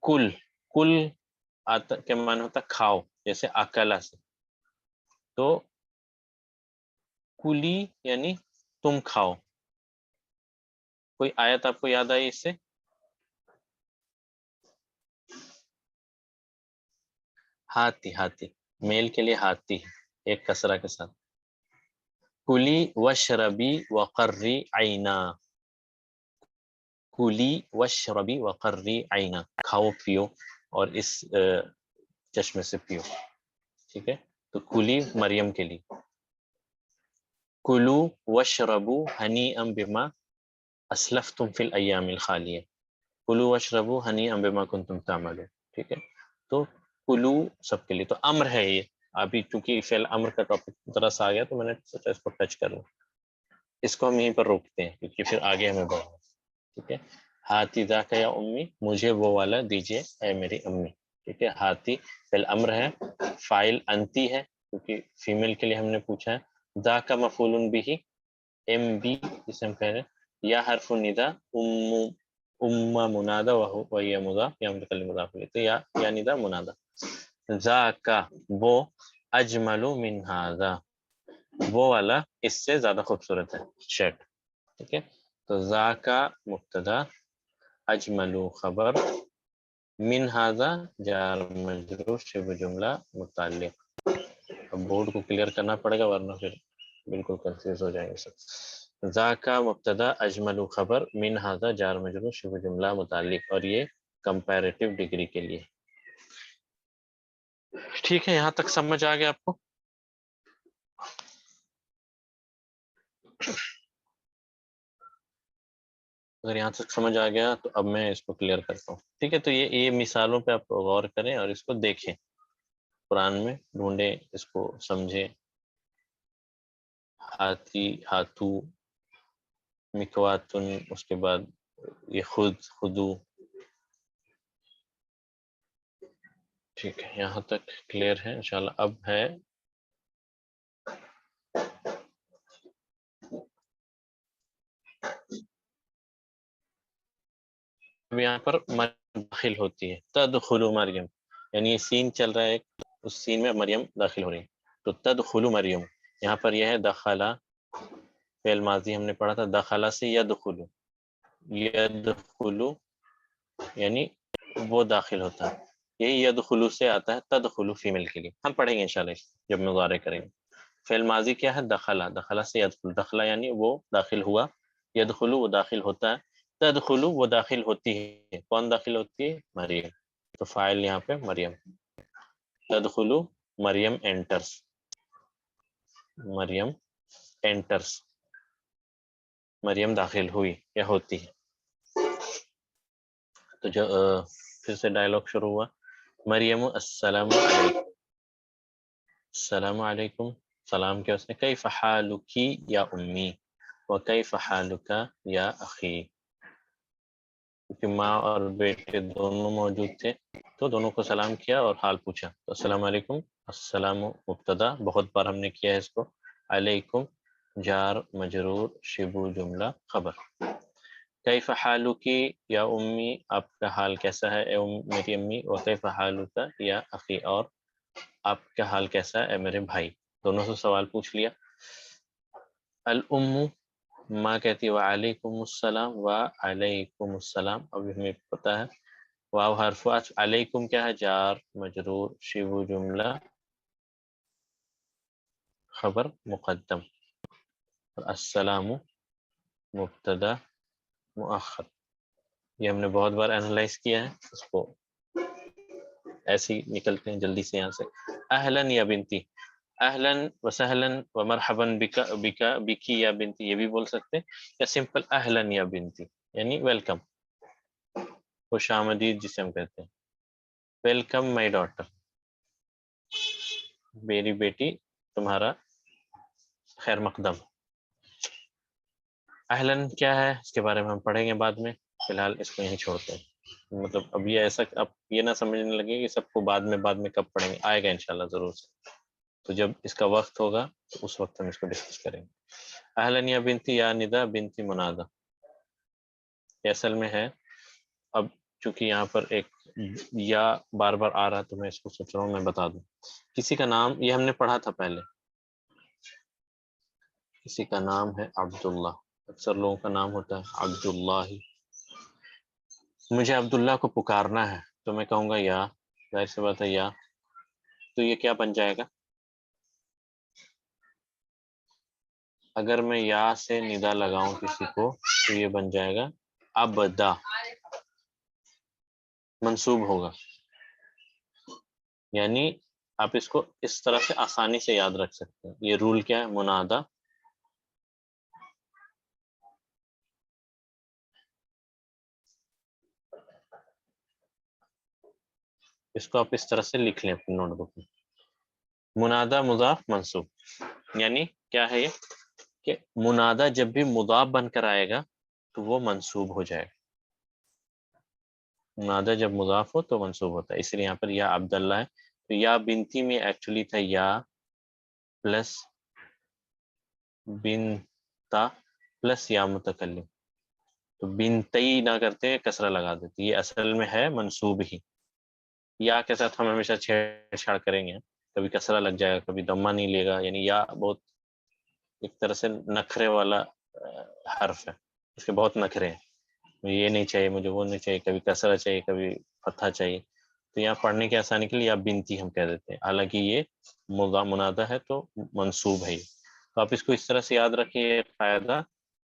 کل آتا کیا معنی ہوتا کھاؤ، جیسے اکلا سے، تو کلی یعنی تم کھاؤ. کوئی آیت آپ کو یاد آئی اس سے؟ ہاتھی میل کے لیے ہاتھی، ایک کسرہ کے ساتھ. کلی وشربی وقری عینا، کلی وشربی وقری عینا، کھاؤ پیو اور اس چشمے سے پیو. ٹھیک ہے، تو کلی مریم کے لیے. کلو وشربو ہنیئا بما اسلفتم فی الایام الخالیہ، کلو وشربو ہنیئا بما کنتم تعملون. ٹھیک ہے، تو کلو سب کے لیے، تو امر ہے یہ. ابھی چونکہ فعل امر کا ٹاپک ذرا سا آ گیا تو میں نے سوچا اس کو ٹچ کر لوں. اس کو ہم یہیں پر روکتے ہیں کیونکہ پھر آگے ہمیں بڑھنا. ٹھیک ہے، ہاتھی ذاک یا امی، مجھے وہ والا دیجیے اے میری امی. ٹھیک ہے، ہاتھی فعل امر ہے، فاعل انتی ہے کیونکہ فیمیل کے لیے ہم نے پوچھا ہے. ذاک مفعول بھی، ایم بی جسے ہم کہہ رہے ہیں، یا حرف ندا، منادا وہی مضاف، یا متکلم مضاف لیتے، یا ندا منادا. ذاک وہ، اجمل من ھذا وہ والا اس سے زیادہ خوبصورت ہے شرٹ. ٹھیک ہے، تو ذاک مبتدا، اجمل خبر، من ھذا جار مجرور شبہ جملہ متعلق. اب بورڈ کو کلیئر کرنا پڑے گا ورنہ پھر بالکل کنفیوز ہو جائیں گے سب. ذاکا مبتدا اجمل خبر من ھذا جار مجرور شبہ جملہ متعلق، اور یہ کمپیریٹیو ڈگری کے لیے. ٹھیک ہے، یہاں تک سمجھ آ گیا آپ کو؟ اگر یہاں تک سمجھ آ گیا تو اب میں اس کو کلیئر کرتا ہوں. ٹھیک ہے، تو یہ مثالوں پہ آپ غور کریں اور اس کو دیکھیں، قرآن میں ڈھونڈیں، اس کو سمجھیں. ہاتھی، ہاتھو، مکواتن، اس کے بعد یہ خود، خودو. ٹھیک ہے، یہاں تک کلیئر ہے انشاءاللہ. اب ہے اب یہاں پر مریم داخل ہوتی ہے، تدخل مریم، یعنی یہ سین چل رہا ہے ایک، اس سین میں مریم داخل ہو رہی ہے، تو تدخل مریم. یہاں پر یہ ہے دخلا، فعل ماضی ہم نے پڑھا تھا، دخلا سے یدخل، یدخل یعنی وہ داخل ہوتا ہے. یہی یدخلو سے آتا ہے تدخلو فیمیل کے لیے، ہم پڑھیں گے انشاءاللہ جب مضارع کریں گے. فعل ماضی کیا ہے؟ دخلا، دخلا سے یدخل، دخلا یعنی وہ داخل ہوا، یدخلو وہ داخل ہوتا ہے، تدخلو وہ داخل ہوتی ہے. کون داخل ہوتی ہے؟ مریم. تو فاعل یہاں پہ مریم. تدخلو مریم انٹرس، مریم انٹرس، مریم داخل ہوئی یا ہوتی ہے. تو جو پھر سے ڈائلاگ شروع ہوا. مریم السلام علیکم، السلام علیکم، سلام کیا اس نے. کیف حالکی یا امی، وکیف حالک یا اخی. کیونکہ ماں اور بیٹے دونوں موجود تھے تو دونوں کو سلام کیا اور حال پوچھا. تو السلام علیکم، السلام مبتدا، بہت بار ہم نے کیا ہے اس کو، علیکم جار مجرور شبہ جملہ خبر. کیف حالکی یا امی، آپ کا حال کیسا ہے اے میری امی. وکیف حالک یا اخی، اور آپ کا حال کیسا ہے اے میرے بھائی. دونوں سے سوال پوچھ لیا. الام، ماں کہتی ہے وعلیکم السلام، وعلیکم السلام. ابھی ہمیں پتہ ہے واو حرف عطف، علیکم کیا ہے؟ جار مجرور شبہ جملہ خبر مقدم، السلام مبتدا مؤخر. یہ ہم نے بہت بار انالائز کیا ہے، اس کو ایسے ہی نکلتے ہیں جلدی سے یہاں سے. اہلاً یا بنتی، اہلاً و سہلاً و مرحباً بکی یا بنتی، یہ بھی بول سکتے ہیں، یا سمپل اہلاً یا بنتی یعنی ویلکم، خوش آمدید جسے ہم کہتے ہیں. ویلکم مائی ڈاٹر، میری بیٹی تمہارا خیر مقدم. اہلاً کیا ہے اس کے بارے میں ہم پڑھیں گے بعد میں، فی الحال اس کو یہیں چھوڑتے ہیں. مطلب اب یہ ایسا اب یہ نہ سمجھنے لگے کہ سب کو بعد میں کب پڑھیں گے، آئے گا انشاءاللہ ضرور سے. تو جب اس کا وقت ہوگا تو اس وقت ہم اس کو ڈسکس کریں گے. اہلاً یا بنتی یا ندا بنتی منادا، یہ اصل میں ہے. اب چونکہ یہاں پر ایک یا بار بار آ رہا تو میں اس کو سوچ رہا ہوں میں بتا دوں. کسی کا نام، یہ ہم نے پڑھا تھا پہلے، کسی کا نام ہے عبداللہ، اکثر لوگوں کا نام ہوتا ہے عبداللہ. مجھے عبداللہ کو پکارنا ہے تو میں کہوں گا یا، ظاہر سی بات ہے یا. تو یہ کیا بن جائے گا؟ اگر میں یا سے ندا لگاؤں کسی کو تو یہ بن جائے گا ابدا، منصوب ہوگا. یعنی آپ اس کو اس طرح سے آسانی سے یاد رکھ سکتے ہیں. یہ رول کیا ہے؟ منادا اس کو آپ اس طرح سے لکھ لیں اپنی نوٹ بک میں. منادا مضاف منصوب، یعنی کیا ہے یہ کہ منادا جب بھی مضاف بن کر آئے گا تو وہ منصوب ہو جائے گا. منادا جب مضاف ہو تو منصوب ہوتا ہے، اس لیے یہاں پر یا عبداللہ ہے. تو یا بنتی میں ایکچولی تھا یا پلس بنتا پلس یا متکلم، تو بنتی نہ کرتے کسرہ لگا دیتے، یہ اصل میں ہے منصوب ہی. یا کے ساتھ ہم ہمیشہ چھیڑ چھاڑ کریں گے، کبھی کسرہ لگ جائے گا، کبھی دمہ نہیں لے گا. یعنی یا بہت ایک طرح سے نخرے والا حرف ہے، اس کے بہت نخرے ہیں. یہ نہیں چاہیے مجھے، وہ نہیں چاہیے، کبھی کسرہ چاہیے، کبھی فتحہ چاہیے. تو یہاں پڑھنے کے آسانی کے لیے یا بنتی ہم کہہ دیتے ہیں، حالانکہ یہ منادہ ہے تو منصوب ہے. تو آپ اس کو اس طرح سے یاد رکھیں، یہ قاعدہ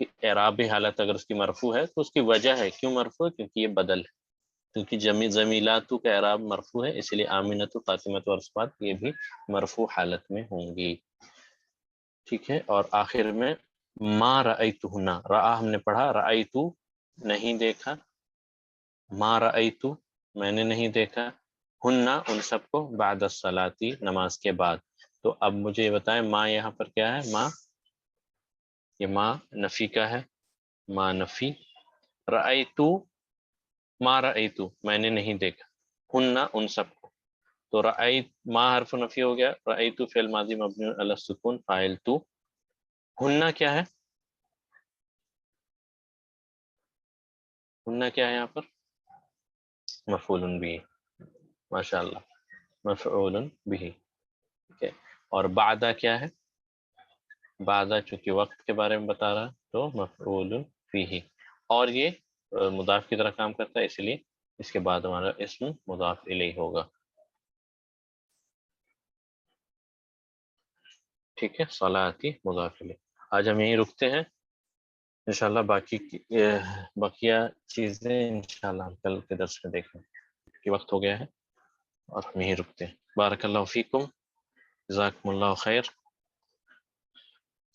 کہ اعرابی حالت اگر اس کی مرفوع ہے تو اس کی وجہ ہے کیوں مرفوع ہے، کیونکہ یہ بدل ہے، کیونکہ زمیلاتو کا اعراب مرفوع ہے، اس لیے آمینۃ فاطمۃ اور صفات یہ بھی مرفوع حالت میں ہوں گی. ٹھیک ہے. اور آخر میں ما رأیتہن، رأا ہم نے پڑھا، رأیتو نہیں دیکھا، ما رأیتو میں نے نہیں دیکھا، ہننا ان سب کو بعد الصلاۃ نماز کے بعد. تو اب مجھے یہ بتائیں ما یہاں پر کیا ہے؟ ما، یہ ما نفی کا ہے، ما نفی. رأیتو، ما رأیتو میں نے نہیں دیکھا، ہننا ان سب کو. تو رأیت ما حرف نفی ہو گیا، رأیتو فعل ماضی مبنی علی السکون فاعل تو. ہننا کیا ہے؟ ہننا کیا ہے یہاں پر؟ مفعول بھی، ماشاء اللہ، مفعول بھی. ٹھیک ہے. اور بعدہ کیا ہے؟ بعدہ چونکہ وقت کے بارے میں بتا رہا تو مفعول فیہ، اور یہ مضاف کی طرح کام کرتا ہے، اس لیے اس کے بعد ہمارا اسم مضاف الیہ ہوگا. ٹھیک ہے. صلاتی مضاف الیہ. آج ہم یہیں رکتے ہیں انشاءاللہ، باقی بقیہ چیزیں انشاءاللہ ہم کل کے درس میں دیکھیں کہ وقت ہو گیا ہے، اور ہم یہیں رکتے ہیں. بارک اللہ فیکم، جزاکم اللہ خیر.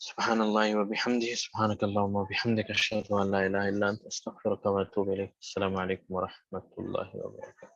سبحان اللہ وبحمدہ، سبحانک اللہم وبحمدک، اشہد ان لا الہ الا انت، استغفرک واتوب الیک. السلام علیکم ورحمۃ اللہ وبرکاتہ.